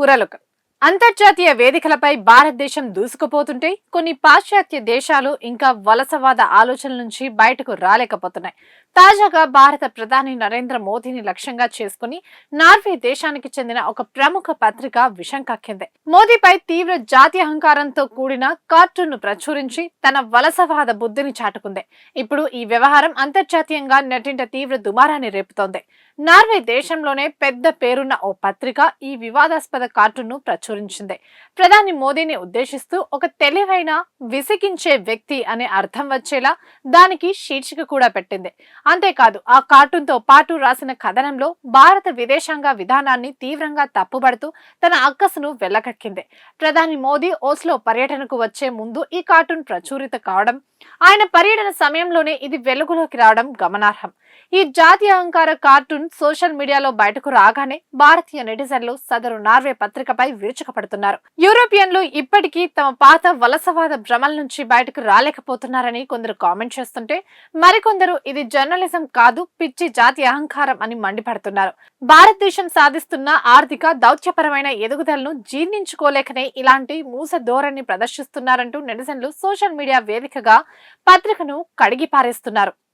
పురలుక అంతర్జాతీయ వేదికలపై భారతదేశం దూసుకుపోతుంటే కొన్ని పాశ్చాత్య దేశాలు ఇంకా వలసవాద ఆలోచనల నుంచి బయటకు రాలేకపోతున్నాయి. తాజాగా భారత ప్రధాని నరేంద్ర మోదీని లక్ష్యంగా చేసుకుని నార్వే దేశానికి చెందిన ఒక ప్రముఖ పత్రిక విషం కక్కింది. మోదీపై తీవ్ర జాత్యహంకారంతో కూడిన కార్టూన్ ను ప్రచురించి తన వలసవాద బుద్ధిని చాటుకుంది. ఇప్పుడు ఈ వ్యవహారం అంతర్జాతీయంగా నెట్టింట తీవ్ర దుమారాన్ని రేపుతోంది. నార్వే దేశంలోనే పెద్ద పేరున్న ఓ పత్రిక ఈ వివాదాస్పద కార్టూన్ ను ప్రచురించింది. ప్రధాని మోదీని ఉద్దేశిస్తూ ఒక తెలివైన విసిగించే వ్యక్తి అనే అర్థం వచ్చేలా దానికి శీర్షిక కూడా పెట్టింది. అంతేకాదు ఆ కార్టూన్ తో పాటు రాసిన కథనంలో భారత విదేశాంగ విధానాన్ని తీవ్రంగా తప్పుబడుతూ తన అక్కసును వెళ్లకక్కింది. ప్రధాని మోదీ ఓస్లో పర్యటనకు వచ్చే ముందు ఈ కార్టూన్ ప్రచురిత కావడం, ఆయన పర్యటన సమయంలోనే ఇది వెలుగులోకి రావడం గమనార్హం. ఈ జాతీయ అహంకార కార్టూన్ సోషల్ మీడియాలో బయటకు రాగానే భారతీయ నెటిజన్లు సదరు నార్వే పత్రికపై విరుచుకుపడుతున్నారు. యూరోపియన్లు ఇప్పటికీ తమ పాత వలసవాద భ్రమల నుంచి బయటకు రాలేకపోతున్నారని కొందరు కామెంట్ చేస్తుంటే, మరికొందరు ఇది జర్నలిజం కాదు, పిచ్చి జాతీయ అహంకారం అని మండిపడుతున్నారు. భారతదేశం సాధిస్తున్న ఆర్థిక దౌత్యపరమైన ఎదుగుదలను జీర్ణించుకోలేకనే ఇలాంటి మూస ధోరణి ప్రదర్శిస్తున్నారంటూ నెటిజన్లు సోషల్ మీడియా వేదికగా పత్రికను కడిగి పారేస్తున్నారు.